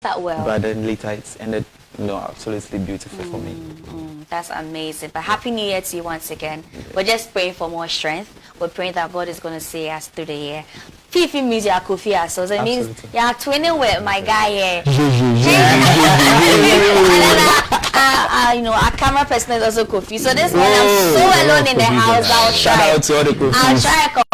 that well. But then later it ended, absolutely beautiful for me. That's amazing. But Happy New Year to you once again. We're just praying for more strength. We're praying that God is going to see us through the year. Fiifi means you are Kofi, so it means you are twinning with my guy here. Our camera person is also Kofi. So this one, I'm so alone in the house. I'll try to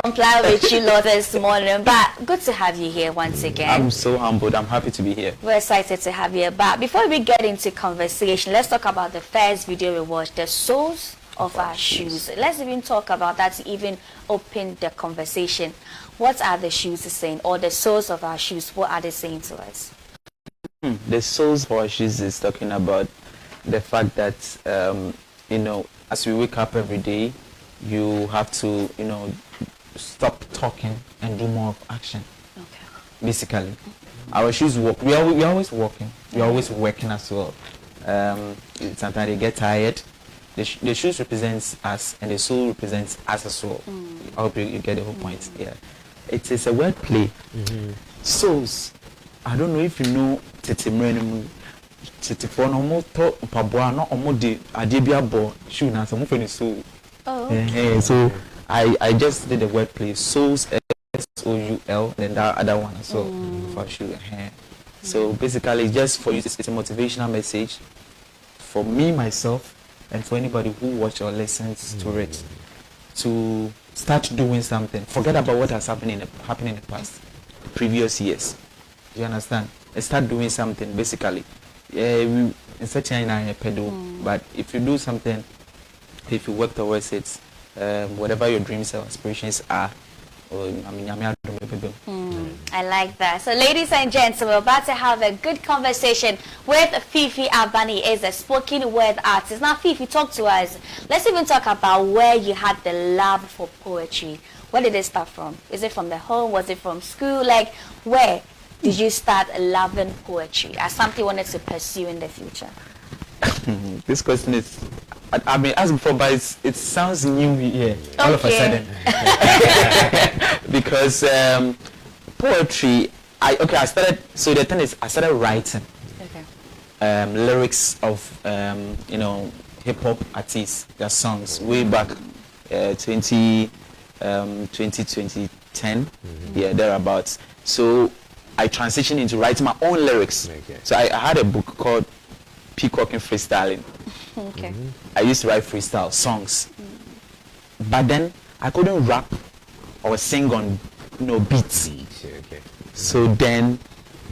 comply with you lot this morning. But good to have you here once again. I'm so humbled. I'm happy to be here. We're excited to have you. But before we get into conversation, let's talk about the first video we watched, the soles of our shoes. Let's even talk about that to even open the conversation. What are the shoes saying, or the soles of our shoes? What are they saying to us? The soles of our shoes is talking about the fact that as we wake up every day, you have to stop talking and do more of action. Okay. Basically, our shoes work. We're always walking. We're always working as well. Sometimes they get tired. The shoes represents us, and the sole represents us as well. I hope you get the whole point. Yeah, it is a word play. Soles. I don't know if you know tetemrenu. Tetefor no mo to paboa no omo de adebia bo shoe na so mo fe ni sole. So I just did the word play. Soles, SOUL, and then that other one as well for shoe. So basically, it's just for you. It's a motivational message for me, myself, and for anybody who watch or listens to it, to start doing something. Forget about what has happened in the past, previous years. You understand? And start doing something. Basically, in such a pedal. But if you do something, if you work towards it, whatever your dreams or aspirations are, I like that. So ladies and gents, we're about to have a good conversation with Fiifi Abban. He is a spoken word artist. Now Fiifi, talk to us. Let's even talk about where you had the love for poetry. Where did it start from? Is it from the home? Was it from school? Like, where did you start loving poetry as something you wanted to pursue in the future? This question is, I mean, as before, but it sounds new here all of a sudden. Because poetry, I started, so the thing is, I started writing lyrics of, hip-hop artists, their songs, way back 2010, yeah, thereabouts. So I transitioned into writing my own lyrics. So I had a book called Peacocking Freestyling. I used to write freestyle songs, but then I couldn't rap or sing on beats. So then,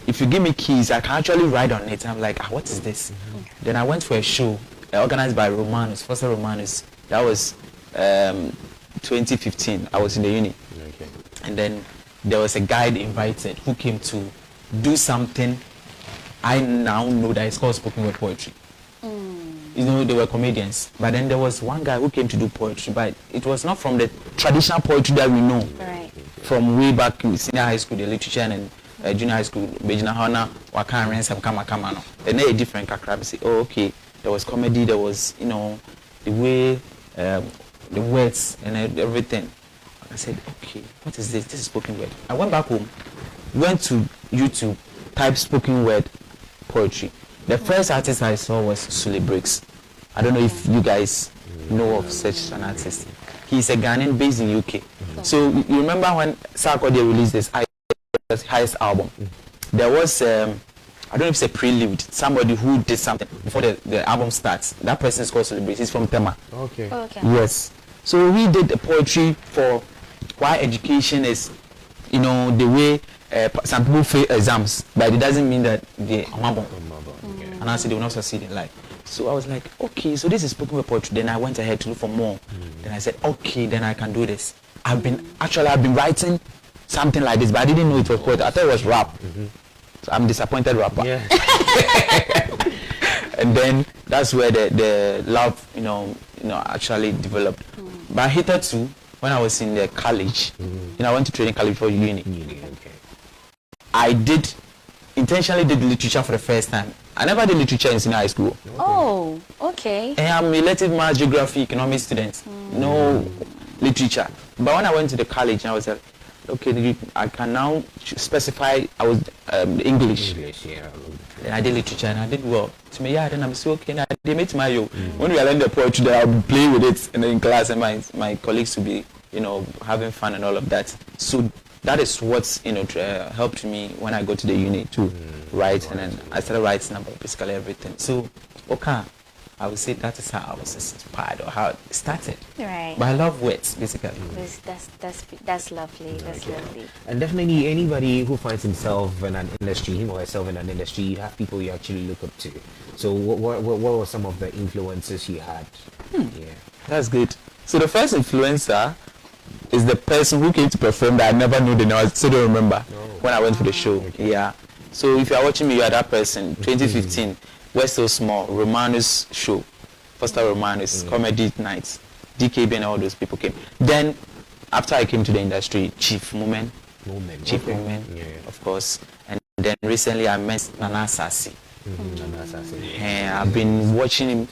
if you give me keys, I can actually write on it. I'm like, what is this? Then I went for a show organized by Romanus, Foster Romanus. That was 2015. I was in the uni, and then there was a guy invited who came to do something. I now know that it's called spoken word poetry. They were comedians. But then there was one guy who came to do poetry, but it was not from the traditional poetry that we know. Right. From way back in senior high school, the literature, and junior high school, Bejina Hana, Wakan Rensam Kama. Then they a different kakra. Say, oh, okay, there was comedy, there was, the way, the words, and everything. I said, okay, what is this? This is spoken word. I went back home, went to YouTube, typed spoken word poetry. The first artist I saw was Sule Briggs. I don't know if you guys know of such an artist. He's a Ghanaian based in UK. So you remember when Sarkodie released his highest album? There was I don't know if it's a prelude. Somebody who did something before the album starts. That person is called Sule Briggs. He's from Tema. Okay. Yes. So we did the poetry for why education is, the way some people fail exams, but it doesn't mean that they are and I said they will not succeed in life. So I was like, okay, so this is spoken word poetry. Then I went ahead to look for more. Then I said, okay, then I can do this. I've been writing something like this, but I didn't know it was poetry. I thought it was rap. So I'm a disappointed rapper. Yeah. And then that's where the love, actually developed. But hitherto, when I was in the college, I went to training college for uni. I intentionally did literature for the first time. I never did literature in senior high school. Oh, okay. And I'm a elective math, geography, economics student. No literature. But when I went to the college, I was like, okay, I can now specify I was English. Yeah. And I did literature and I did well. To me, yeah, then I'm so okay. They made my yo. When we learn the poetry, I'll be playing with it in class, and my colleagues will be, having fun and all of that. So that is what helped me when I go to the uni to write, and then I started writing about basically everything. So, okay, I would say that is how I was inspired or how it started. Right. But I love words, basically. That's lovely. That's lovely. And definitely anybody who finds himself in an industry, him or herself in an industry, you have people you actually look up to. So what were some of the influences you had? Yeah. That's good. So the first influencer is the person who came to perform that I never knew the name. I still don't remember when I went for the show. Okay. Yeah. So if you are watching me, you are that person. 2015. We're So Small, Romanus show, Foster Romanus, comedy nights, DKB and all those people came. Then, after I came to the industry, Chief Moment, of course. And then recently I met Nana Sassi. I've been watching him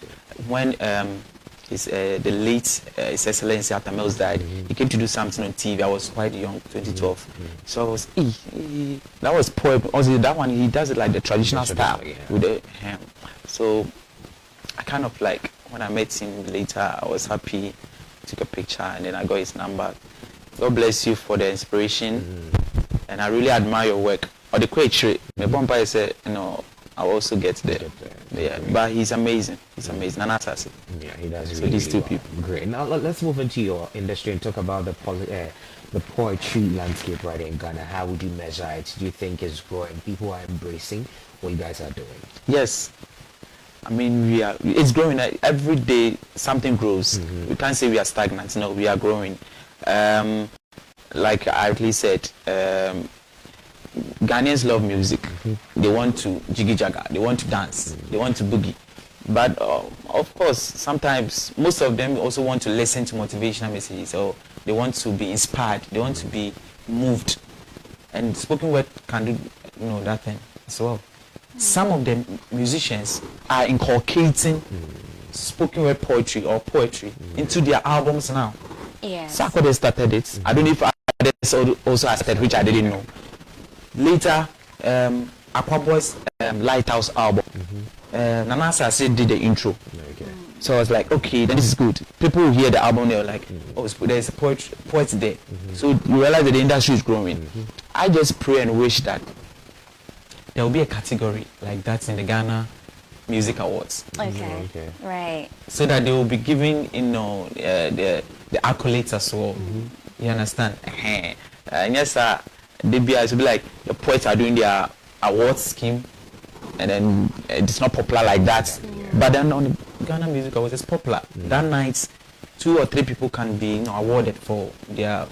when the late His Excellency Atamels died. He came to do something on TV. I was quite young, 2012. So I was, that was poem. Also, that one, he does it like the traditional style with the ham. So I kind of like, when I met him later, I was happy, took a picture, and then I got his number. God bless you for the inspiration, and I really admire your work. Or the creature, my bumpire said, I'll also get there. Yeah, but he's amazing. He's amazing. Nana Sassi. Yeah, he does. So these two people. Great. Now let's move into your industry and talk about the poetry landscape right in Ghana. How would you measure it? Do you think it's growing? People are embracing what you guys are doing? Yes. I mean, it's growing. Every day something grows. We can't say we are stagnant. No, we are growing. Like I already said, Ghanaians love music. They want to jiggy jaga. They want to dance. They want to boogie. But of course, sometimes most of them also want to listen to motivational messages, or they want to be inspired. They want to be moved. And spoken word can do that thing as well. Some of the musicians are inculcating spoken word poetry or poetry into their albums now. Yes. Sarkodie started it. I don't know if others also started, which I didn't know. Later, Aqua Boys Lighthouse album. Nana Sassi did the intro. So I was like, okay, then this is good. People who hear the album, they're like, oh, there's a poet there. So you realize that the industry is growing. I just pray and wish that there will be a category like that in the Ghana Music Awards. Okay. Right. So that they will be giving, the accolades as well. You understand? And yes, they be like the poets are doing their awards scheme, and then it's not popular like that. But then on the Ghana Music Awards, it's popular. That night, 2 or 3 people can be awarded for their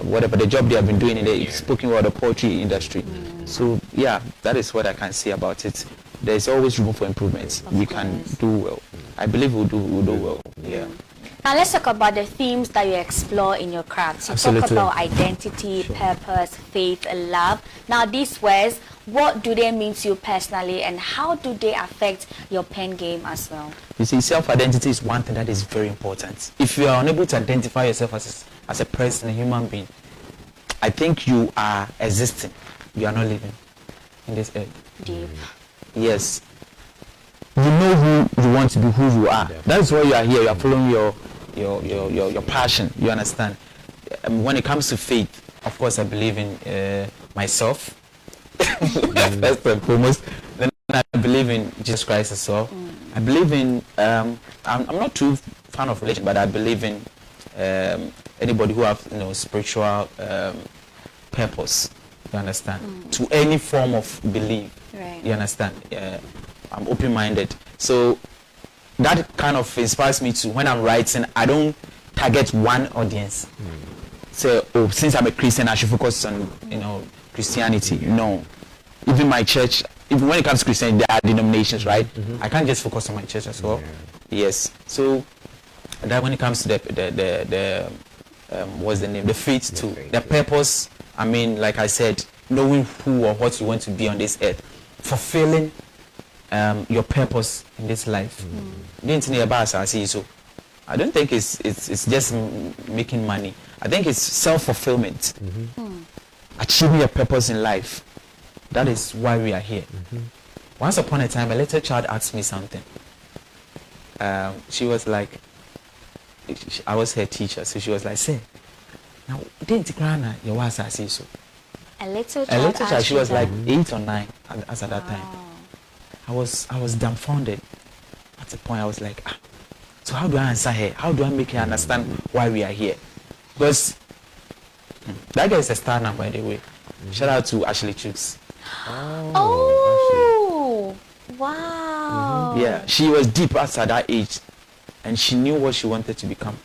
whatever the job they have been doing in the spoken word or poetry industry. So yeah, that is what I can say about it. There's always room for improvement. We can do well. I believe we'll do well. Yeah. Now let's talk about the themes that you explore in your craft. You talk about identity, purpose, faith, and love. Now these words, what do they mean to you personally, and how do they affect your pen game as well? You see, self-identity is one thing that is very important. If you are unable to identify yourself as a person, a human being, I think you are existing. You are not living in this earth. Deep. Yes. You know who you want to be, who you are. That's why you are here. You are following your passion. You understand? When it comes to faith, of course, I believe in myself. First and foremost. Then I believe in Jesus Christ as well. I believe in. I'm not too fan of religion, but I believe in anybody who have spiritual purpose. You understand? To any form of belief. Right. You understand? I'm open-minded. So that kind of inspires me to, when I'm writing, I don't target one audience. So, since I'm a Christian, I should focus on, Christianity. No. Even my church, even when it comes to Christianity, there are denominations, right? I can't just focus on my church as well. Yes. So that when it comes to the what's the name? The faith too. The purpose, I mean, like I said, knowing who or what you want to be on this earth, fulfilling your purpose in this life. So I don't think it's just making money. I think it's self-fulfillment. Achieving your purpose in life. That is why we are here. Once upon a time, a little child asked me something. She was like, I was her teacher, so she was like, say, now, didn't Grana, your was I see so? A little child, she was like that. 8 or 9 as at that time. I was dumbfounded. At the point, I was like, so how do I answer her? How do I make her understand why we are here? Because that guy is a star now, by the way. Shout out to Ashley Chooks. Oh, wow. Yeah, she was deep at that age, and she knew what she wanted to become.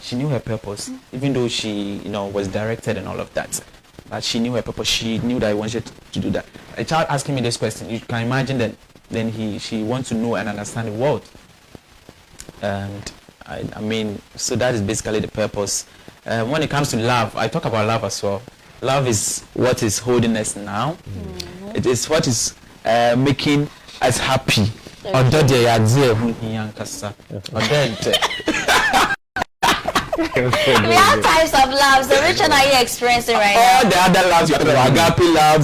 She knew her purpose, even though she, was directed and all of that. But she knew her purpose. She knew that I wanted to do that. A child asking me this question, you can imagine that then she wants to know and understand the world. And I mean, so that is basically the purpose. When it comes to love, I talk about love as well. Love is what is holding us now. It is what is making us happy. We have types of loves. So which one are you experiencing right now? All the other loves, agape love,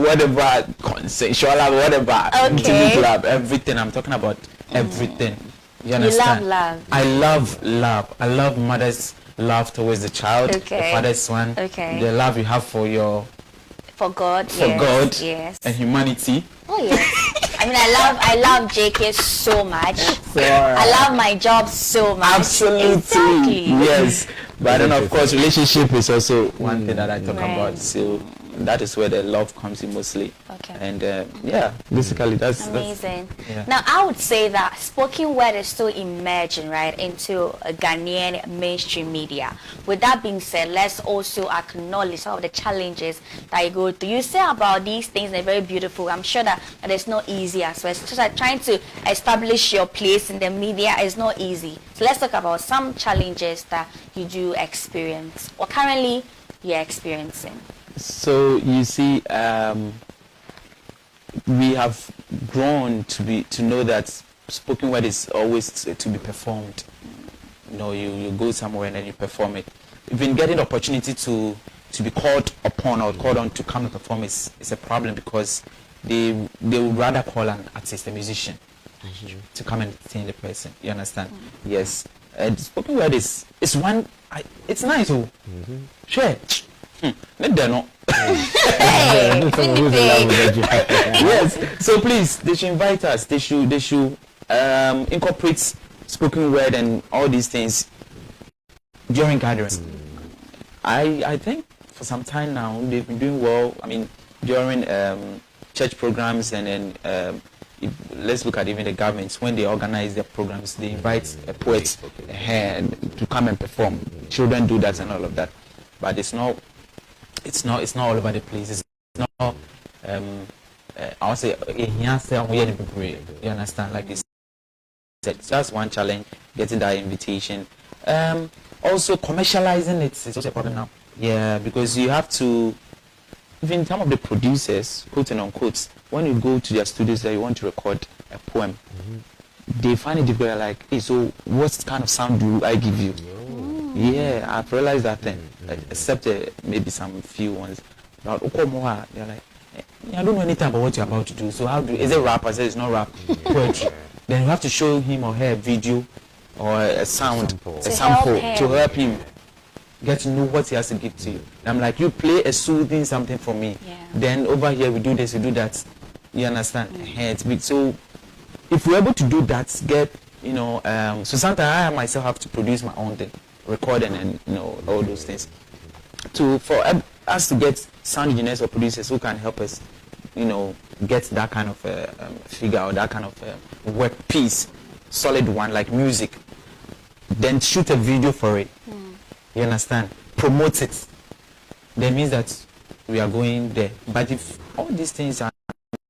whatever, consensual love, whatever, intimate love, everything. I'm talking about everything. You understand? You love love. I love love. I love mother's love towards the child, the father's one, the love you have for God, yes, and humanity. Oh yes. I mean, I love JK so much. I love my job so much. Absolutely. Exactly. Yes. But then, of course, relationship is also one thing that I talk about. So that is where the love comes in mostly. Okay. And basically that's amazing. Yeah. Now, I would say that spoken word is still emerging, right, into Ghanaian mainstream media. With that being said, let's also acknowledge some of the challenges that you go through. You say about these things, they're very beautiful. I'm sure that it's not easy as well. It's just like trying to establish your place in the media is not easy. So let's talk about some challenges that you do experience or currently you're experiencing. So you see, we have grown to know that spoken word is always to be performed. You go somewhere and then you perform it. Even getting the opportunity to be called upon or called on to come and perform is a problem, because they would rather call an artist, a musician, to come and entertain the person. You understand? Yes. And spoken word is one. It's nice. Sure. Let them know. Yes. So please, they should invite us. They should incorporate spoken word and all these things during gatherings. I think for some time now they've been doing well. I mean, during church programs, and then let's look at even the governments, when they organize their programs, they invite a poet to come and perform. Children do that and all of that, but it's not all over the place. It's not I would say you understand, like this. That's one challenge, getting that invitation. Also commercializing it is also a problem now. Yeah, because you have to, even some of the producers, quote and unquote, when you go to their studios that you want to record a poem, they find it difficult. Like, hey, so what kind of sound do I give you? Yeah, I've realized that thing. Except maybe some few ones. But they're like, I don't know anything about what you're about to do. So is it rap? I said it's not rap. Poetry. Then you have to show him or her a video or a sample to help him get to know what he has to give to you. And I'm like, you play a soothing something for me. Yeah. Then over here we do this, we do that. You understand? It's big. So if we're able to do that, so sometimes I myself have to produce my own thing, recording and all those things. For us to get sound engineers or producers who can help us, get that kind of figure or that kind of work piece, solid one like music, then shoot a video for it. You understand? Promote it. That means that we are going there. But if all these things are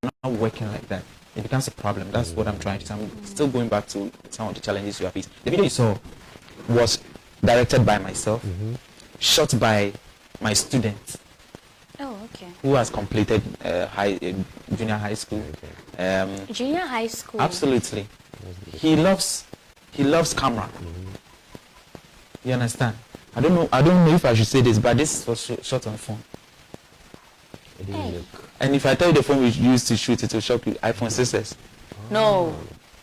not working like that, it becomes a problem. That's what I'm trying to say. I'm still going back to some of the challenges you have faced. The video you saw was directed by myself, shot by my student. Oh, okay. Who has completed junior high school. Junior high school. Absolutely. He loves camera. You understand? I don't know if I should say this, but this was shot on phone. Hey. And if I tell you the phone we used to shoot, it will shock you. iPhone 6s. No.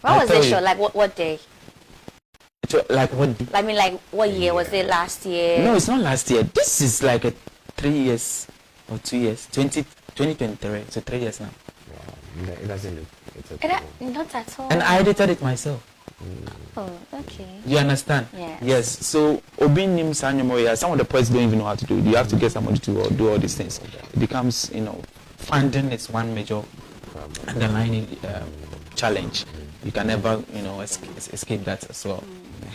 When I was tell the you. show? Like what day? Like what? I mean, like what year was it? Last year? No, it's not last year. This is like a 3 years or 2 years. 2023. So 3 years now. Wow. It doesn't look. It's Not at all. And I edited it myself. Oh, okay. You understand? Yes. Yes. So Obinim Sanyamoya, some of the poets don't even know how to do it. You have to get somebody to do all these things. It becomes, funding is one major underlying challenge. You can never, escape that as well.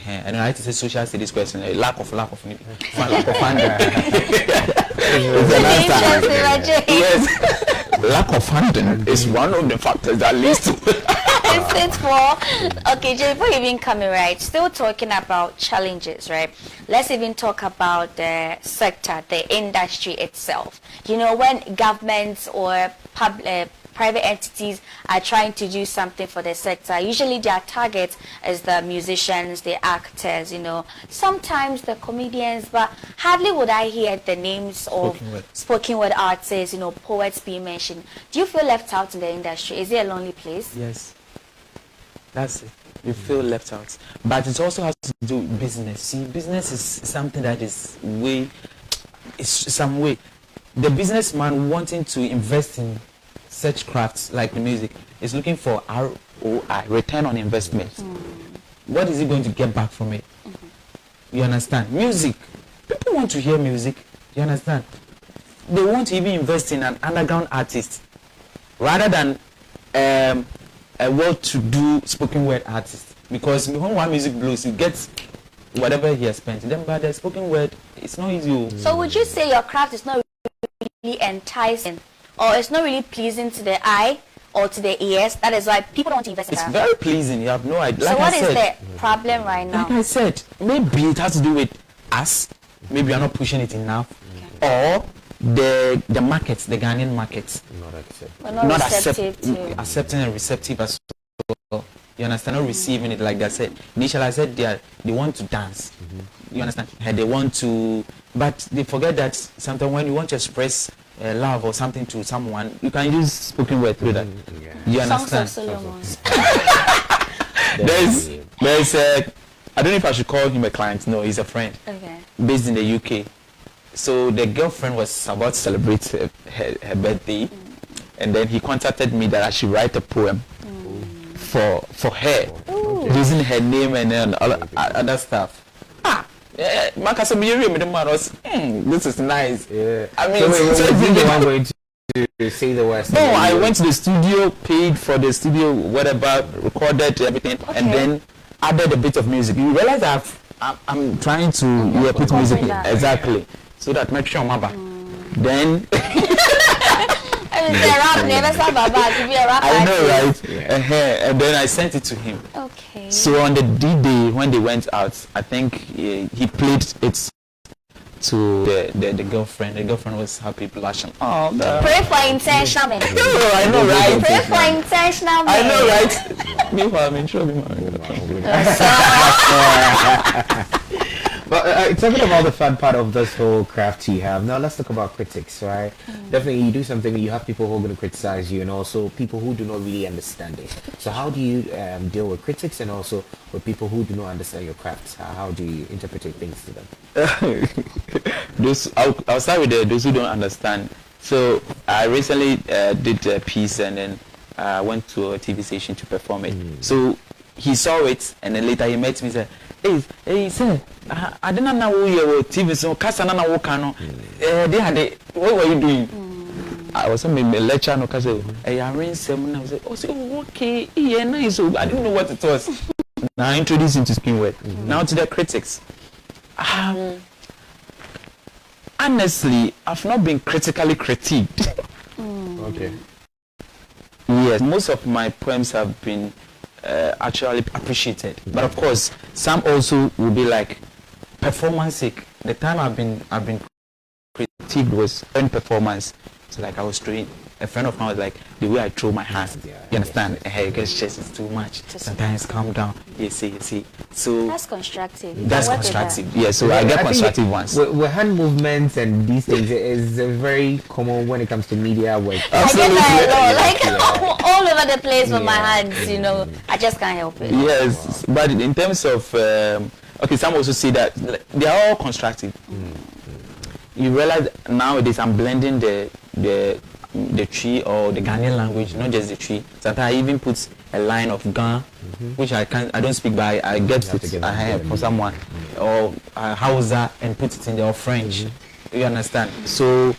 And I like to say social studies question, lack of funding. Yes. Lack of funding is one of the factors that leads to It's for okay, Jay, before you even coming right, still talking about challenges, right? Let's even talk about the sector, the industry itself. When governments or private entities are trying to do something for the sector, usually their target is the musicians, the actors, sometimes the comedians, but hardly would I hear the names of spoken word artists, poets being mentioned. Do you feel left out in the industry? Is it a lonely place? Yes. That's it. You feel left out. But it also has to do with business. See, business is something that is some way. The businessman wanting to invest in such crafts like the music is looking for ROI, return on investment. What is he going to get back from it? You understand? Music. People want to hear music. You understand? They want to even invest in an underground artist rather than a well-to-do spoken word artist, because when one music blows, you get whatever he has spent. Then, but the spoken word, it's not easy. So, would you say your craft is not really enticing, or it's not really pleasing to the eye or to the ears? That is why people don't want to invest in that. It's very pleasing. You have no idea. So, what is the problem right now? Like I said, maybe it has to do with us. Maybe we are not pushing it enough, or the markets, the Ghanaian markets, We're not receptive to accepting and receptive as well. You understand? Not receiving it like that. Said initially, I said they want to dance. You understand? And they want to, but they forget that sometimes when you want to express love or something to someone, you can use spoken word through that. You understand? Songs of Solomon. There's I don't know if I should call him a client. No, he's a friend. Okay. Based in the UK. So the girlfriend was about to celebrate her birthday, and then he contacted me that I should write a poem for her, using her name and then all other stuff. This is nice. Yeah. I mean, I'm going to say the words. No, I went to the studio, paid for the studio, whatever, recorded everything, and then added a bit of music. You realize I'm trying to put music in. Exactly. So that makes sure then I know, right? And then I sent it to him. Okay. So on the D-Day when they went out, I think he played it to the girlfriend. The girlfriend was happy, blushing. Oh, pray for intentional men. I know, right? Pray for intentional men. I know, right? Meanwhile, I'm in trouble. But talking about the fun part of this whole craft you have, now let's talk about critics, right? Definitely, you do something, you have people who are going to criticize you, and also people who do not really understand it. So how do you deal with critics and also with people who do not understand your craft? How do you interpret things to them? I'll start with those who don't understand. So I recently did a piece, and then went to a TV station to perform it. So he saw it, and then later he met me and said, hey, sir, I didn't know you were TV, so Casanana Wokano. What were you doing? I was saying, a lecture, no, because I arranged some, I was like, oh, okay, yeah, nice. So I didn't know what it was. Now I introduced him to spoken word. Now to the critics. Honestly, I've not been critically critiqued. Okay. Yes, most of my poems have been actually appreciated, but of course some also will be like performance sake. The time I've been critiqued was earned performance. So like I was a friend of mine was like, the way I throw my hands, you understand? Hey, guys, chest is too much. Sometimes calm down. You see. So that's constructive. That's constructive. Yeah. So I get constructive ones. With hand movements and these things is very common when it comes to media work. I get that a lot, like all over the place with my hands. You know, I just can't help it. Yes, but in terms of okay, some also see that they are all constructive. You realize nowadays I'm blending the tree or the Ghanaian language, not just the tree. Sometimes I even put a line of Ga, which I don't speak, but I get it ahead for someone, or Hausa, and put it in their French. You understand? So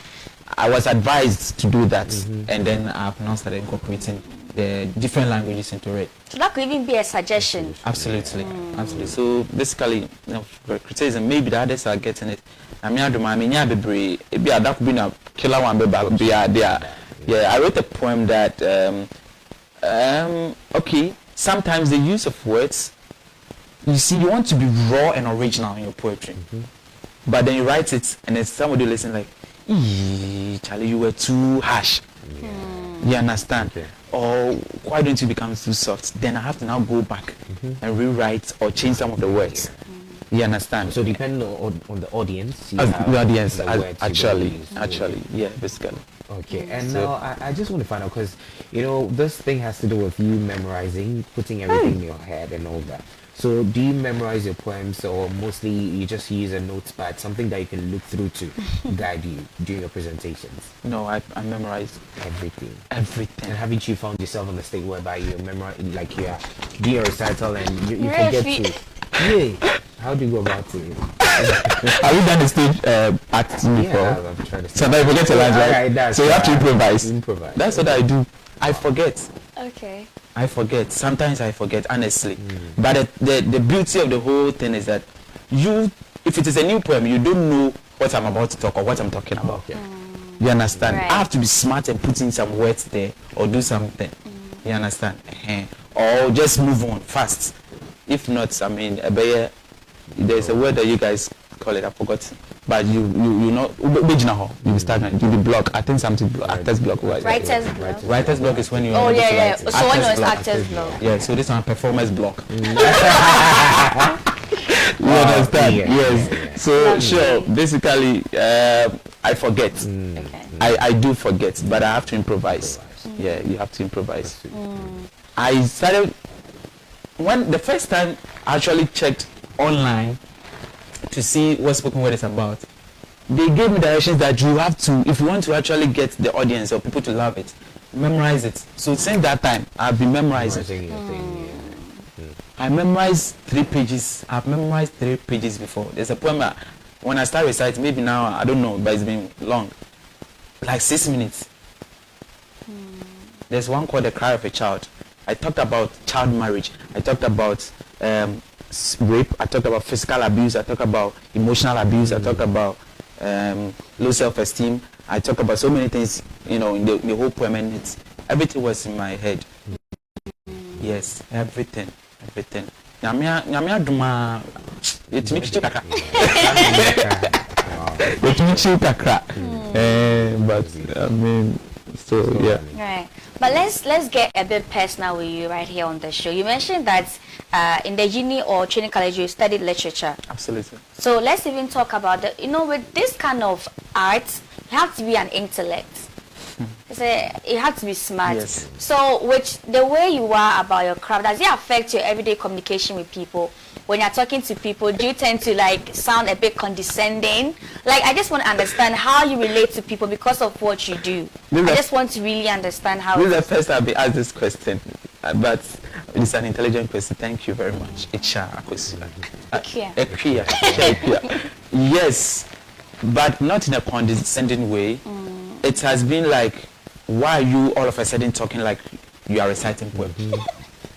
I was advised to do that, and then I've now started incorporating the different languages into it. So that could even be a suggestion. Absolutely. So basically, for criticism, maybe the others are getting it. I mean, that could be a killer one, I wrote a poem that okay, sometimes the use of words, you see, you want to be raw and original in your poetry, but then you write it and then somebody listen like, Charlie, you were too harsh. You understand? Or why don't you become too soft? Then I have to now go back and rewrite or change some of the words. You understand? So depending on the audience. The audience, actually, yeah, basically. Okay, and now I just want to find out, because you know this thing has to do with you memorizing, putting everything in your head and all that. So do you memorize your poems, or mostly you just use a notepad, something that you can look through to guide you during your presentations? No, I memorize everything. Everything. And haven't you found yourself in the state whereby you memorize, like you do your recital and you forget to? Yeah. How do you go about it? Have you done the stage acting before? Yeah, I've tried to. Sometimes you forget your lines, right? So you have to improvise. That's what I do. I forget. Okay. I forget. Sometimes I forget, honestly. But the beauty of the whole thing is that if it is a new poem, you don't know what I'm about to talk or what I'm talking about. You understand? Right. I have to be smart and put in some words there or do something. You understand? Or just move on fast. If not, I mean, there's a word that you guys call it, I forgot. But you know, you'll be stagnant, you'll be blocked. I think something, actor's block. Writer's block. Writer's block is when you. Oh, yeah. So when it was actor's block. Yeah, so this one, performance block. You understand? Yes. So, sure, basically, I forget. Okay. I do forget, but I have to improvise. Yeah, you have to improvise. I started, when the first time I actually checked online to see what spoken word is about, they gave me directions that you have to, if you want to actually get the audience or people to love it, memorize it. So since that time, I've been memorizing. I memorized 3 pages. I've memorized 3 pages before. There's a poem that when I start reciting, maybe now, I don't know, but it's been long, like 6 minutes. There's one called The Cry of a Child. I talked about child marriage. I talked about rape. I talked about physical abuse. I talked about emotional abuse. I talked about low self-esteem. I talked about so many things, you know, in the whole poem, and everything was in my head. Yes, everything. Nyamia duma etimi chikaka. Etimi chikaka. But I mean, so yeah. Right. But let's get a bit personal with you right here on the show. You mentioned that in the uni or training college you studied literature. Absolutely. So let's even talk about with this kind of art, you have to be an intellect. You have to be smart. Yes. So with the way you are about your craft, does it affect your everyday communication with people? When you're talking to people, do you tend to like sound a bit condescending? Like, I just want to understand how you relate to people because of what you do. I just want to really understand how. This is the first time I've been asked this question, but it's an intelligent question. Thank you very much. Yes, but not in a condescending way. It has been like, why are you all of a sudden talking like you are reciting poem?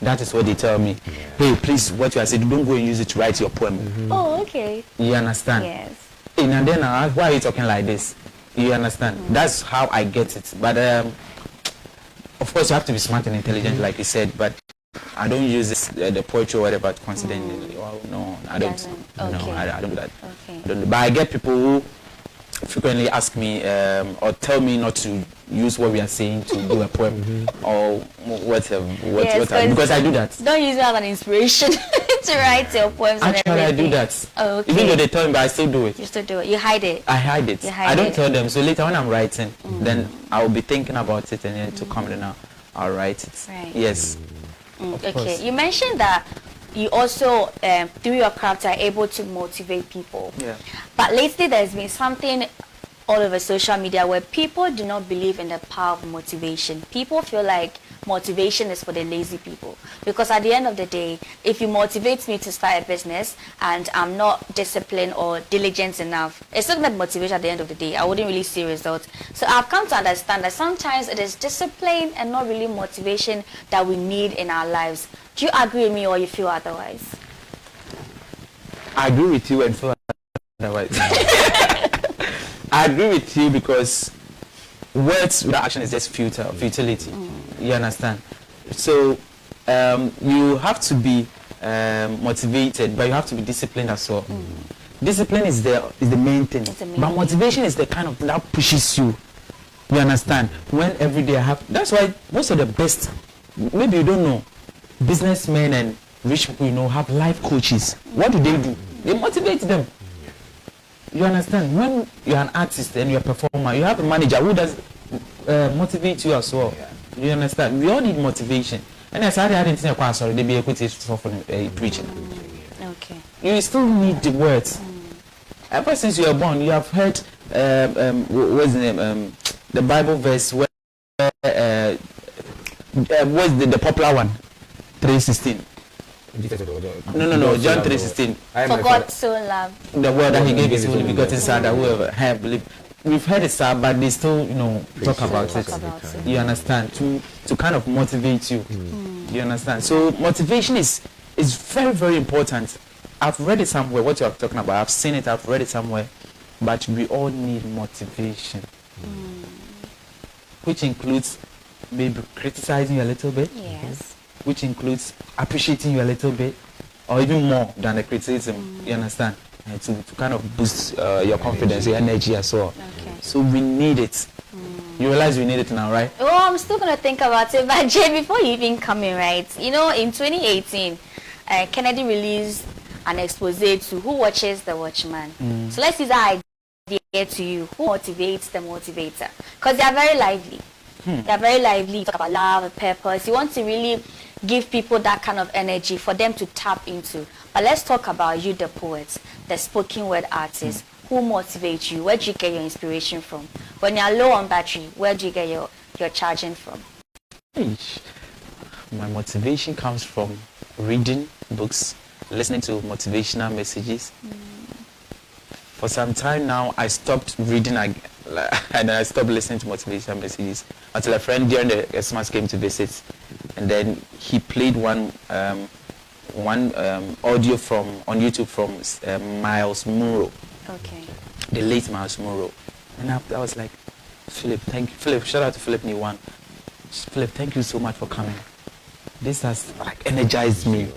That is what they tell me. Hey, please, what you are saying, don't go and use it to write your poem. Oh, okay. You understand? Yes. And then I ask, why are you talking like this? You understand? That's how I get it. But of course, you have to be smart and intelligent, like you said. But I don't use this, the poetry or whatever to coincidentally. Oh, no, I don't. Okay. No, I don't do that. Okay. I don't do, but I get people who frequently ask me or tell me not to use what we are saying to do a poem or whatever. Because I do that. Don't use it as an inspiration to write your poems. Actually, and I everything. do that. Oh, okay. Even though they tell me, but I still do it. You still do it. You hide it. I hide it. I don't tell them. So later when I'm writing, then I'll be thinking about it, and then to come then I'll write it. Right. Yes. Okay. You mentioned that you also, through your craft, are able to motivate people. Yeah. But lately, there's been something all over social media where people do not believe in the power of motivation. People feel like motivation is for the lazy people. Because at the end of the day, if you motivate me to start a business and I'm not disciplined or diligent enough, it's not that motivation at the end of the day. I wouldn't really see results. So I've come to understand that sometimes it is discipline and not really motivation that we need in our lives. Do you agree with me or you feel otherwise? I agree with you and feel otherwise. I agree with you because words without action is just futility. You understand? So you have to be motivated, but you have to be disciplined as well. Discipline is the main thing. But motivation is the kind of thing that pushes you. You understand? When every day I have, that's why most of the best, maybe you don't know, businessmen and rich people, you know, have life coaches. What do? They motivate them. You understand? When you're an artist and you're a performer, you have a manager who does motivate you as well. You understand? We all need motivation. And I started adding things like, sorry, they be able to preaching. Okay. You still need the words. Ever since you were born, you have heard what's the name? The Bible verse where what's the popular one? 3:16. No, John 3:16. For God so loved the word that he gave his only begotten son that whoever have believed. We've heard it, sir, but they still, you know, talk about it. You understand? To kind of motivate you. You understand? So motivation is very, very important. I've read it somewhere, what you're talking about. I've seen it, I've read it somewhere. But we all need motivation. Which includes maybe criticizing you a little bit. Yes. Which includes appreciating you a little bit, or even more than the criticism. You understand? And to kind of boost your confidence, your energy as well. Okay. So we need it. You realize we need it now, right? Oh, I'm still going to think about it. But Jay, before you even come in, right? You know, in 2018, Kennedy released an expose to Who Watches the Watchman. So let's use that idea to you. Who motivates the motivator? Because they are very lively. They are very lively. You talk about love and purpose. You want to really give people that kind of energy for them to tap into. But let's talk about you, the poet, the spoken word artist. Who motivates you? Where do you get your inspiration from? When you're low on battery, where do you get your charging from? My motivation comes from reading books, listening to motivational messages. For some time now, I stopped reading and I stopped listening to motivational messages until a friend during the Christmas came to visit, and then he played one audio on YouTube from Miles Monroe. Okay. The late Miles Monroe. And I was like, Philip, thank you. Philip, shout out to Philip Niwan. Philip, thank you so much for coming. This has like energized me.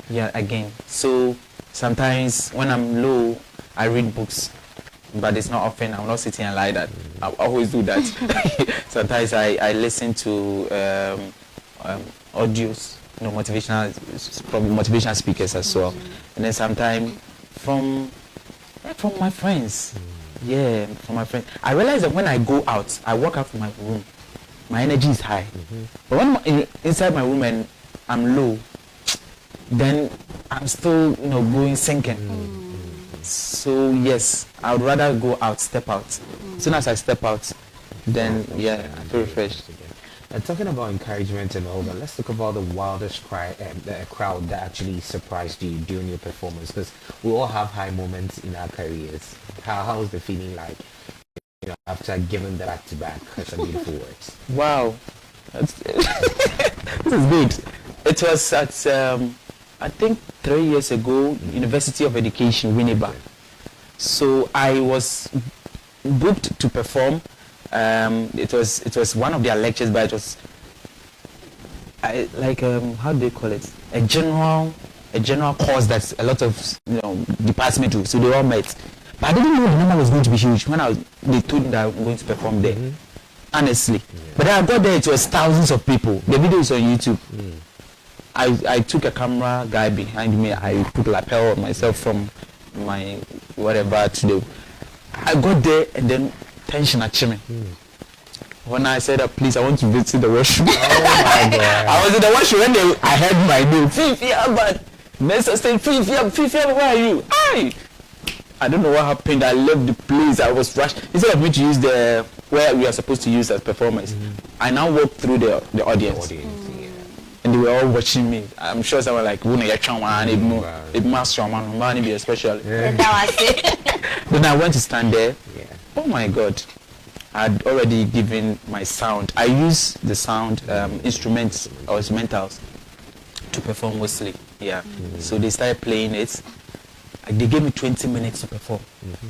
Yeah, again. So sometimes when I'm low, I read books, but it's not often. I'm not sitting and like that. I always do that. Sometimes I listen to audios, you know, motivational speakers as well. And then sometimes from my friends. Yeah, from my friends. I realize that when I go out, I walk out from my room, my energy is high. But when I'm inside my room and I'm low, then I'm still, you know, sinking. So yes, I would rather go out, step out. As soon as I step out, then yeah, I feel refreshed. And talking about encouragement and all that, let's talk about the wildest crowd that actually surprised you during your performance, because we all have high moments in our careers. How was the feeling like, you know, after giving that to back? That's some beautiful words. Wow, this is good. It was at I think 3 years ago, University of Education, Winneba. So I was booked to perform. It was one of their lectures, but it was how do they call it? A general course that's a lot of, you know, departments do. So they all met. But I didn't know the number was going to be huge when they told me that I'm going to perform there. Honestly. But then I got there, it was thousands of people. The video is on YouTube. I took a camera guy behind me. I put lapel on myself from my whatever to the. I got there and then tension at me. When I said, please, I want to visit the washroom. Oh my God. I was in the washroom when I heard my name. Fiifi, but Mr. said, Fiifi, where are you? I don't know what happened. I left the place. I was rushed. Instead of me to use the where we are supposed to use as performers, I now walked through the audience. And they were all watching me. I'm sure someone like, especially. And that was it. Then I went to stand there. Oh my God. I'd already given my sound. I use the sound instruments or instrumentals to perform mostly. So they started playing it. They gave me 20 minutes to perform.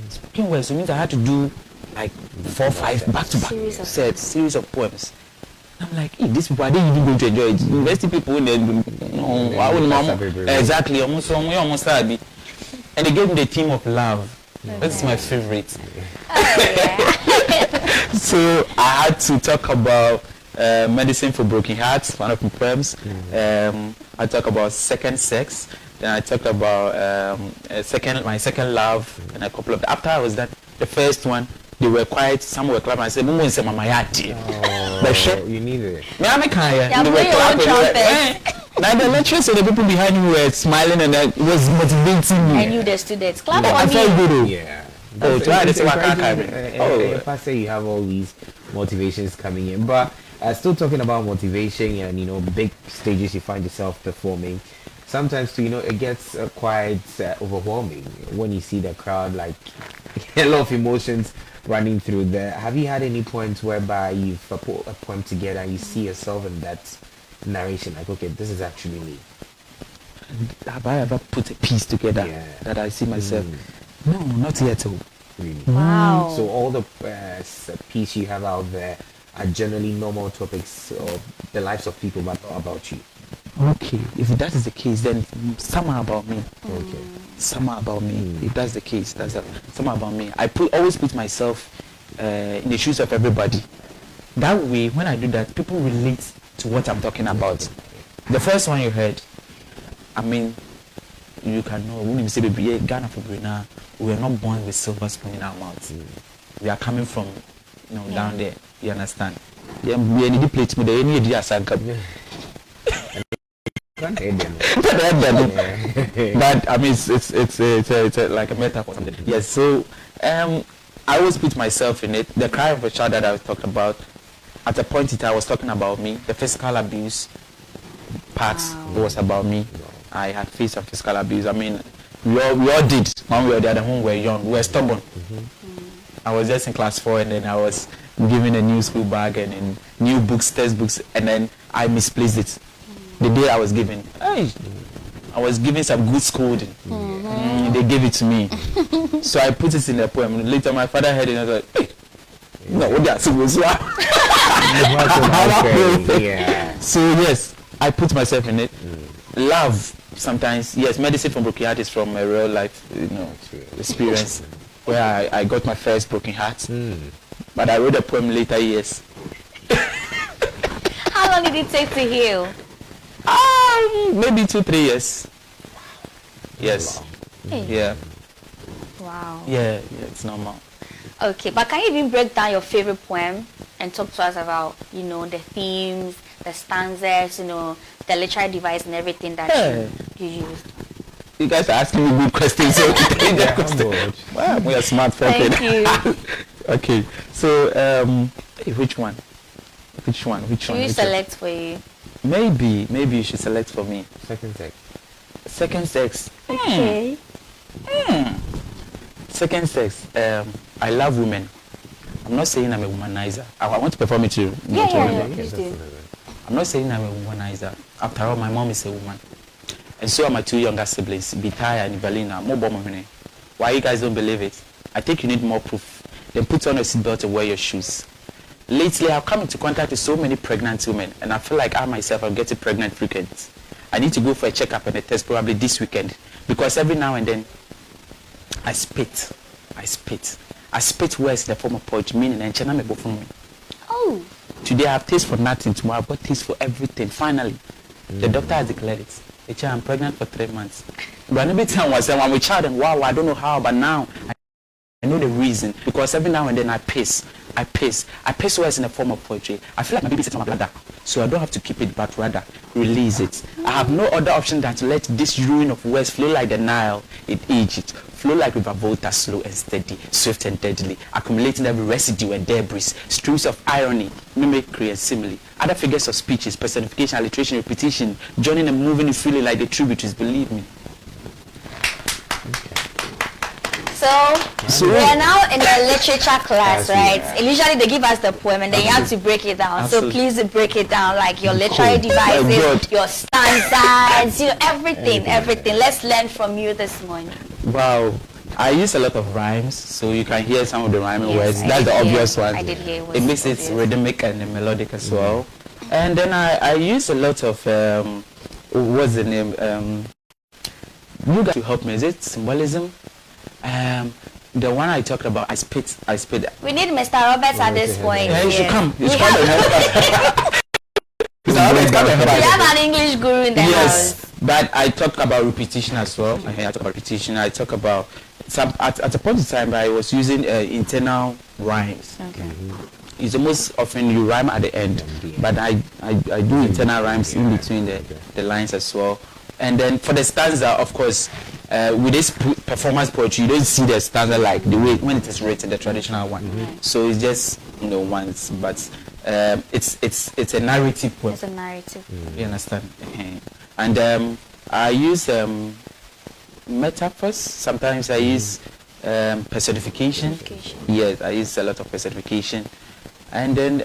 Speaking well, so it means I had to do like 4 or 5 back-to-back series of poems. I'm like, hey, these people, are they even going to enjoy it? University people, exactly, almost and they gave me the theme of love. That's my favorite. So I had to talk about medicine for broken hearts, one of my poems. I talk about second sex. Then I talked about my second love, and a couple of. After I was done, the first one, they were quiet. Some were clapping. I said, "Mama, say Mama Yati." You need it. Me, I'm a kaya. They were clapping. Now the lecturers and the people behind me were smiling, and that was motivating me. And you, the students, clap for I me. felt good. Yeah. If I say you have all these motivations coming in, but still talking about motivation and big stages you find yourself performing. Sometimes too, it gets quite overwhelming when you see the crowd, like a lot of emotions running through there. Have you had any points whereby you've put a poem together and you see yourself in that narration, like, okay, this is actually me? Have I ever put a piece together that I see myself? No, not yet. Really? Wow. So all the pieces you have out there are generally normal topics of the lives of people, but not about you. Okay, if that is the case, then some are about me. Okay. Some are about me. If that's the case, some are about me. I always put myself in the shoes of everybody. That way, when I do that, people relate to what I'm talking about. The first one you heard, I mean, you can know, when you say, baby, Ghana for Brina, we are not born with silver spoon in our mouths. We are coming from, down there. You understand? Yeah, we need to play to the any idea. But I mean, it's like a metaphor. Yes. So I always put myself in it. The cry of a child that I talked about. At a point in time, I was talking about me. The physical abuse part was about me. I had faced some physical abuse. I mean, we all did. One way or the other. When we were young, we were stubborn. I was just in class 4, and then I was given a new school bag and new books, textbooks, and then I misplaced it. The day I was given, I was given some good scolding. They gave it to me. So I put it in a poem. Later my father heard it and I was like, hey, no, what that's So yes, I put myself in it. Love, sometimes, yes, medicine from broken heart is from a real life experience where I got my first broken heart. But I wrote a poem later years. How long did it take to heal? Maybe 2-3 years. Yes. Hey. Wow. Yeah, it's normal. Okay, but can you even break down your favorite poem and talk to us about, the themes, the stanzas, the literary device and everything that you used? You guys are asking me good questions. So wow, we are smart folk. Thank you. Okay, so which one? Should we select for you? Maybe you should select for me. Second sex. Okay. Second sex. I love women. I'm not saying I'm a womanizer. I want to perform it to you. I'm not saying I'm a womanizer. After all, my mom is a woman. And so are my 2 younger siblings, Bitaya and Evelina. Why you guys don't believe it? I think you need more proof. Then put on a seatbelt and wear your shoes. Lately, I've come into contact with so many pregnant women, and I feel like I myself am getting pregnant frequent. I need to go for a checkup and a test probably this weekend, because every now and then I spit. I spit. I spit words in the form of poetry, meaning and channel me from me. Oh. Today I have taste for nothing, tomorrow I've got taste for everything. Finally, the doctor has declared it. I'm pregnant for 3 months. But every time I say I'm with child and wow, I don't know how, but now I know the reason, because every now and then I pace words in the form of poetry. I feel like my baby sits on my bladder, so I don't have to keep it, but rather release it. I have no other option than to let this ruin of words flow like the Nile in Egypt, flow like River Volta, slow and steady, swift and deadly, accumulating every residue and debris, streams of irony, mimicry and simile, other figures of speeches, personification, alliteration, repetition, joining and moving and feeling like the tributaries, believe me. So we are now in a literature class, right? Usually they give us the poem and then you have to break it down. Absolutely. So please break it down, like your literary devices, your stanzas, everything. Let's learn from you this morning. Wow. I use a lot of rhymes, so you can hear some of the rhyming words. That's the obvious one. I did hear it makes it rhythmic and melodic as well. And then I use a lot of what's the name? You guys to help me. Is it symbolism? The one I talked about, I spit. We need Mr. Roberts at this point. Yeah, you should come. You should come and help us. We have an English guru in the house. Yes, but I talk about repetition as well. I talk about repetition. I talk about at a point in time I was using internal rhymes. Okay. It's almost often you rhyme at the end, but I do internal rhymes in between the lines as well. And then for the stanza, of course, with this performance poetry, you don't see the stanza like the way when it is written, the traditional one. So it's just once, but it's a narrative poem. It's a narrative. You understand? And I use metaphors. Sometimes I use personification. Yes, I use a lot of personification, and then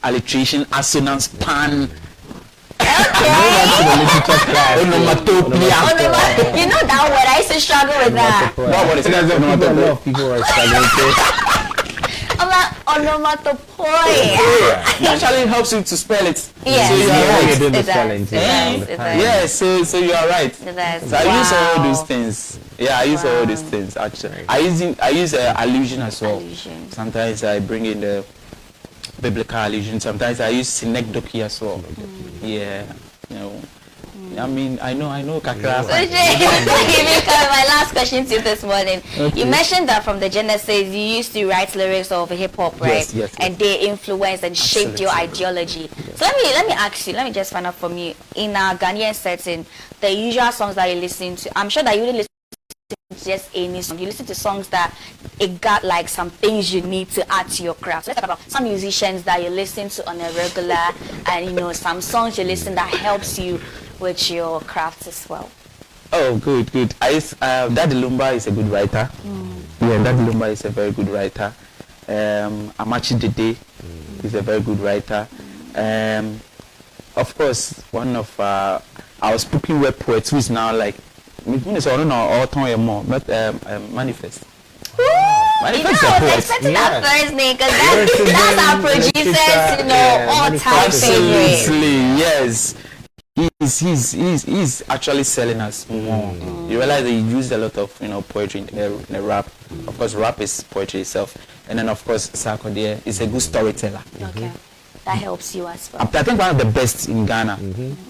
alliteration, assonance, pan. You know that word, I used to struggle with that. What is it? A lot of people are struggling with I'm like, onomatopoeia. Actually helps you to spell it. Yes. So you are right. You're doing the spelling too. Yeah, so you are right. So I use all these things. Yeah, I use all these things actually. I use allusion as well. Allusion. Sometimes I bring in the biblical allusion. Sometimes I use synecdoche as well. Yeah, I mean, I know kakra. So, my last question to you this morning. Okay. You mentioned that from the Genesis, you used to write lyrics of hip hop, right? Yes. And they influenced and shaped your ideology. So let me ask you. Let me just find out from you. In a Ghanaian setting, the usual songs that you listen to, I'm sure that you didn't listen to just any song. You listen to songs that it got like some things you need to add to your craft. Let's talk about some musicians that you listen to on a regular, and some songs you listen that helps you with your craft as well. Oh, good. Daddy Lumba is a good writer. Yeah, Daddy Lumba is a very good writer. Amachi Dede is a very good writer. Of course, one of our spoken word poets who is now like Manifest. Manifest I was expecting that first name because that's our producer's, all-time favorite. Absolutely, yes. He's actually selling us more. You realize that he used a lot of poetry in the rap. Of course, rap is poetry itself, and then of course Sarkodie is a good storyteller. Okay, that helps you as well. I think one of the best in Ghana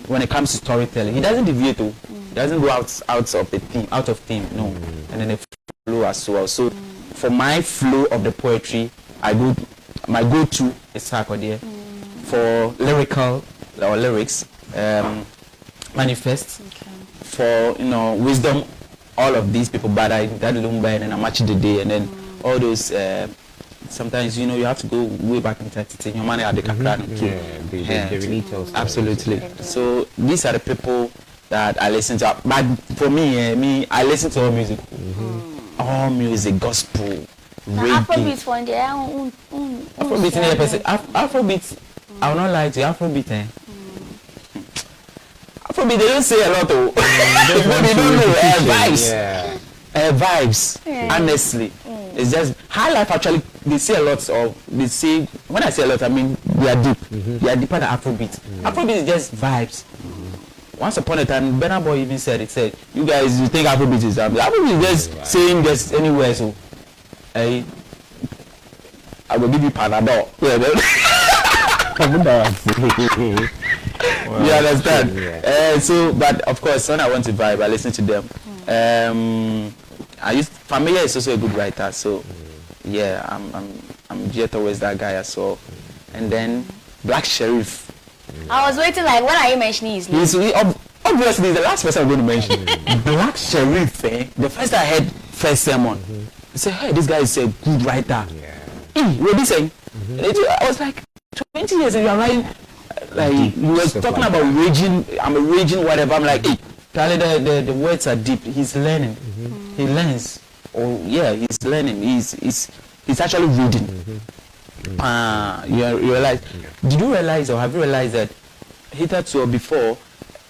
when it comes to storytelling. He doesn't deviate. He doesn't go out of theme. No, and then the flow as well. So for my flow of the poetry, my go-to is Sarkodie. For lyrical or lyrics. Manifest for wisdom, all of these people, but Daddy Lumba and then Amachi Dede and then all those sometimes you have to go way back in time to your money at the kakra they really tell stories. Absolutely. So these are the people that I listen to, but for me I listen to all music, gospel, reggae. Afrobeat one day. Afrobeat, I will not lie to you, Afrobeat Afrobeat, they don't say a lot of they don't know vibes. Honestly, it's just high life. Actually, they say a lot of. They say when I say a lot, I mean they are deep. They are deeper than Afrobeat. Afrobeat is just vibes. Once upon a time, Burna Boy even said, you guys, you think Afrobeat is Afrobeat is just saying just anywhere. So Hey, I will give you Panadol. You understand? Yeah. So, but of course, when I want to vibe, I listen to them. Familiar is also a good writer, so yeah, I'm geared towards that guy as well. And then Black Sheriff. I was waiting like, when are you mentioning his name? Obviously, the last person I'm going to mention. Black Sheriff, eh? The first I heard first sermon, I said, hey, this guy is a good writer. Yeah. What did he say? I was like, 20 years and you are writing, like, you were talking like about raging, I'm a raging whatever. I'm like, hey, Charlie, the words are deep. He's learning. He learns. Oh, yeah, he's learning. He's actually reading. You realize, did you realize or have you realized that hitherto or before,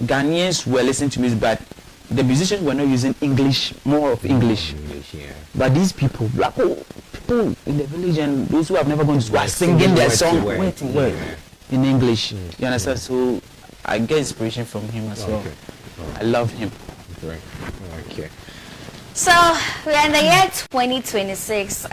Ghanaians were listening to music, but the musicians were not using English, more of English. Yeah. But these people, black people in the village and those who have never gone to school are singing their song word to word in English. You understand? So I get inspiration from him as well. I love him. Okay. So we're in the year 2026.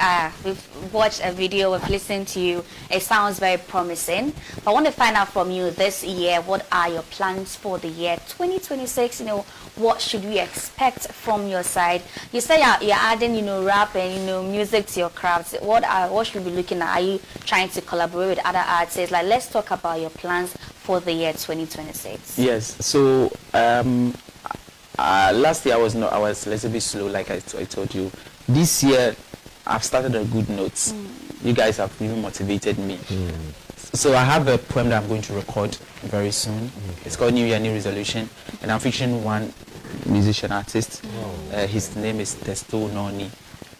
We've watched a video, we've listened to you. It sounds very promising. But I want to find out from you this year, what are your plans for the year 2026? You know, what should we expect from your side? You say you're adding, you know, rap and, you know, music to your crafts. What should we be looking at? Are you trying to collaborate with other artists? Like, let's talk about your plans for the year 2026. Yes. So last year I was a little bit slow, like I told you. This year I've started on good notes. You guys have really motivated me. So I have a poem that I'm going to record very soon. It's called New Year, New Resolution, and I'm featuring one musician artist. His name is Testo Noni.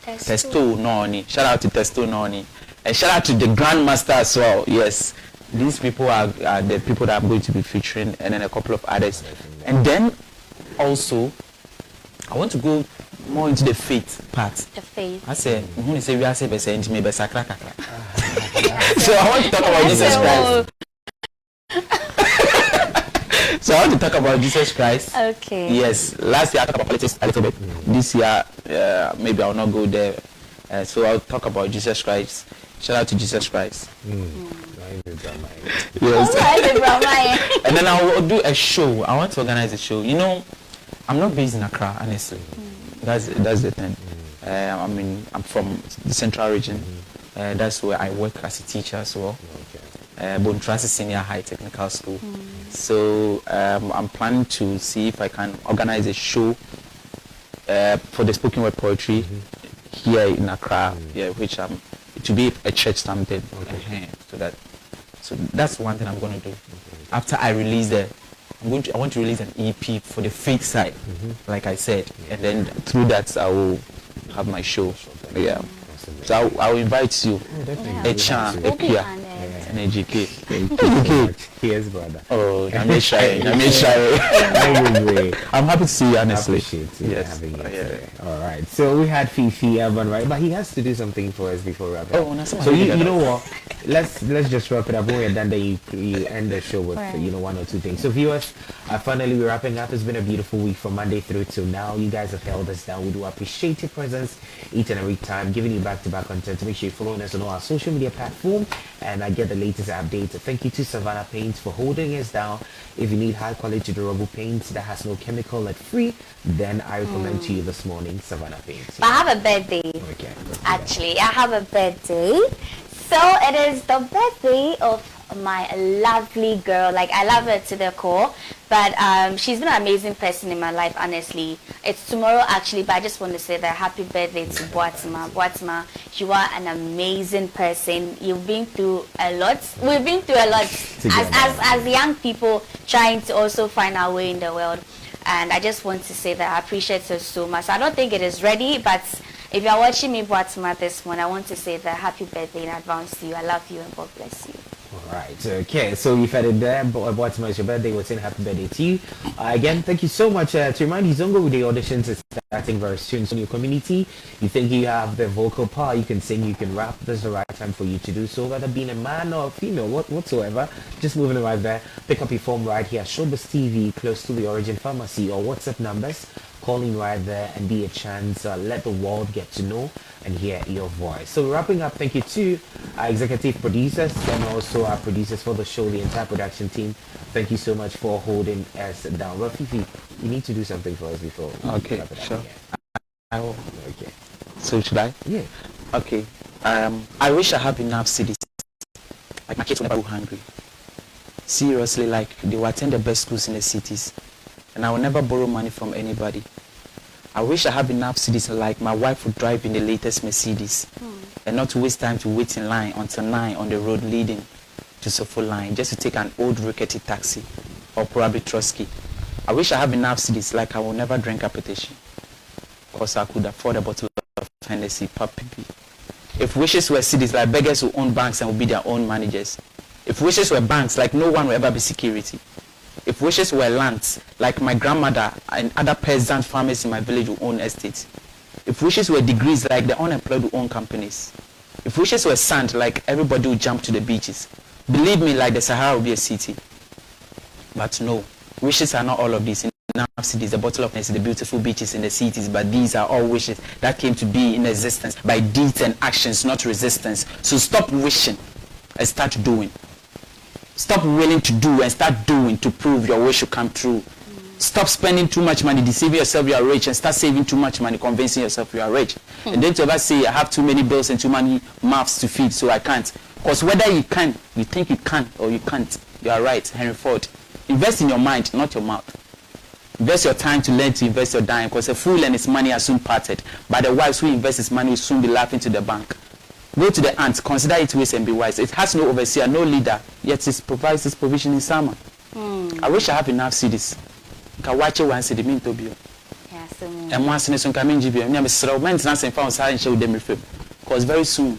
Testo Noni. Shout out to Testo Noni. And shout out to the Grandmaster as well. Yes. These people are the people that I'm going to be featuring, and then a couple of others. And then also, I want to go more into the faith part. The faith. I say, we are saying, so I want to talk about Jesus Christ. So I want to talk about Jesus Christ. Okay. Yes. Last year I talked about politics a little bit. This year, maybe I will not go there. So I'll talk about Jesus Christ. Shout out to Jesus Christ. Yes. And then I will do a show. I want to organize a show. You know, I'm not based in Accra, honestly. That's the thing. I'm from the central region. That's where I work as a teacher as well. Bontrasi Senior High Technical School. So I'm planning to see if I can organize a show for the spoken word poetry here in Accra, which to be a church something. So that's one thing I'm going to do. After I release I want to release an EP for the faith side, like I said, and then through that I will have my show. Yeah. So I will invite you. Echan, Ekia, and EGK. Yes, brother. Oh, I'm happy to see you, honestly. Yes. Having you today. All right. So we had Fiifi, Abban, right? But he has to do something for us before wrapping up. Oh, that's so you know what? Let's just wrap it up. When we're done, then you end the show with one or two things. So viewers, finally we're wrapping up. It's been a beautiful week from Monday through till now. You guys have held us down. We do appreciate your presence each and every time, giving you back-to-back content. Make sure you're following us on all our social media platform and I get the latest updates. Thank you to Savannah Paints for holding us down. If you need high quality durable paint that has no chemical and free, then I recommend to you this morning Savannah Paints. I have a birthday. Okay. Actually, I have a birthday. So it is the birthday of my lovely girl. Like, I love her to the core, but she's been an amazing person in my life, honestly. It's tomorrow actually, but I just want to say that happy birthday to Boatima. Boatima, you are an amazing person. You've been through a lot. We've been through a lot as young people trying to also find our way in the world. And I just want to say that I appreciate her so much. I don't think it is ready, but if you're watching me, Boatima, this one, I want to say that happy birthday in advance to you. I love you and God bless you. All right. Okay. So you've had it there. Boatima, it's your birthday. We're saying happy birthday to you. Again, thank you so much. To remind you, Zongo with the auditions is starting very soon. So in your community, you think you have the vocal power, you can sing, you can rap. This is the right time for you to do so. Whether being a man or a female, whatsoever, just moving it right there. Pick up your phone right here. Showbiz TV, close to the Origin Pharmacy, or WhatsApp numbers calling right there and be a chance. Let the world get to know and hear your voice. So wrapping up, thank you to our executive producers and also our producers for the show, the entire production team. Thank you so much for holding us down. Well, Fiifi, you need to do something for us before. Okay, wrap it up sure. again. I will. Okay. So should I? Yeah. Okay. I wish I have enough cities. Like my kids will never go hungry. Seriously, like they will attend the best schools in the cities. And I will never borrow money from anybody. I wish I have enough cities like my wife would drive in the latest Mercedes. And not to waste time to wait in line until 9 on the road leading to Sofo line just to take an old rickety taxi or probably Trotsky. I wish I have enough cities like I will never drink a petition. Because I could afford a bottle of Hennessy per PB. If wishes were cities like beggars who own banks and will be their own managers. If wishes were banks, like no one will ever be security. If wishes were lands, like my grandmother and other peasant farmers in my village who own estates. If wishes were degrees, like the unemployed who own companies. If wishes were sand, like everybody would jump to the beaches. Believe me, like the Sahara will be a city. But no, wishes are not all of these. Enough cities, the bottle of Hennessy, the beautiful beaches in the cities, but these are all wishes that came to be in existence by deeds and actions, not resistance. So stop wishing and start doing. Stop willing to do and start doing to prove your wish will come true. Stop spending too much money, deceiving yourself you are rich, and start saving too much money, convincing yourself you are rich. And don't ever say, I have too many bills and too many mouths to feed, so I can't. Because whether you can, you think you can or you can't, you are right, Henry Ford. Invest in your mind, not your mouth. Invest your time to learn to invest your dime, because a fool and his money are soon parted. But the wise who invest his money will soon be laughing to the bank. Go to the ant, consider its ways and be wise. It has no overseer, no leader, yet it provides its provision in summer. I wish I have enough cities. Can watch it once city mean to be. And once in a soon come in GB, and never slow maintenance and found silent show them refib. Because very soon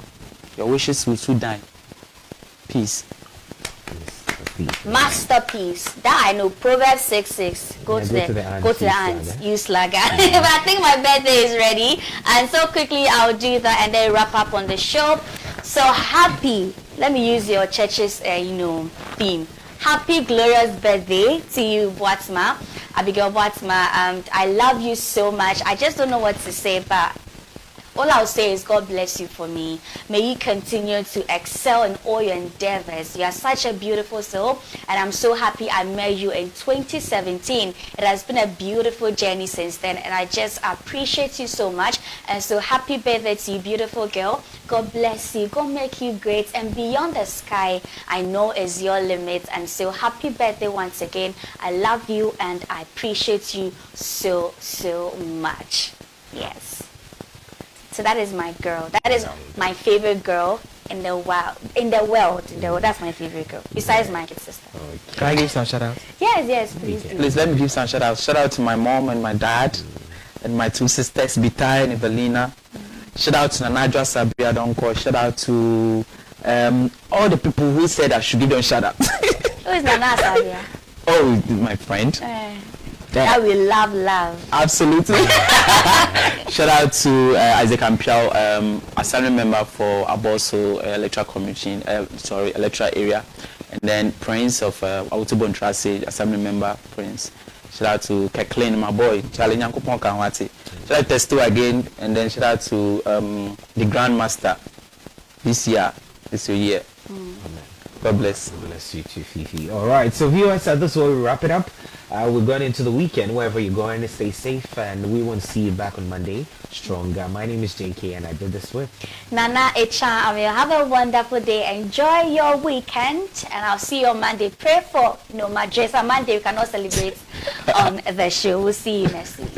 your wishes will soon die. Peace. Masterpiece. That I know. Proverbs 6:6. Go to the ants. You slugger. But I think my birthday is ready, and so quickly I'll do that and then wrap up on the show. So happy. Let me use your church's theme. Happy glorious birthday to you, Boatsma, Abigail Boatsma. I love you so much. I just don't know what to say, but all I'll say is God bless you for me. May you continue to excel in all your endeavors. You are such a beautiful soul, and I'm so happy I met you in 2017. It has been a beautiful journey since then, and I just appreciate you so much. And so happy birthday to you, beautiful girl. God bless you. God make you great, and beyond the sky, I know is your limit. And so happy birthday once again. I love you, and I appreciate you so, so much. Yes. So that is my girl. That is my favorite girl in the world. That's my favorite girl. Besides my kid sister. Can I give some shout outs? Yes, please do. Please let me give some shout outs. Shout out to my mom and my dad and my two sisters, Bitai and Evelina. Shout out to Nanajwa Sabria Donko. Shout out to all the people who said I should give them shout out. Who is Nana Sabria? Oh, my friend. That we love. Absolutely. Shout out to Isaac Ampiao, assignment member for Aboso electoral commission, electoral area, and then Prince of Autobon Trase, assignment member Prince. Shout out to Keklin, my boy, Charlie Nyankupon Kanwati. Shout out to Testo again, and then shout out to the Grandmaster this year. God bless. God bless you too, Fiifi. All right, so viewers, this is where we wrap it up. We're going into the weekend. Wherever you're going, stay safe, and we want to see you back on Monday stronger. My name is JK, and I did this with Nana Echa. Have a wonderful day. Enjoy your weekend, and I'll see you on Monday. Pray for my dress on Monday. We cannot celebrate on the show. We'll see you next week.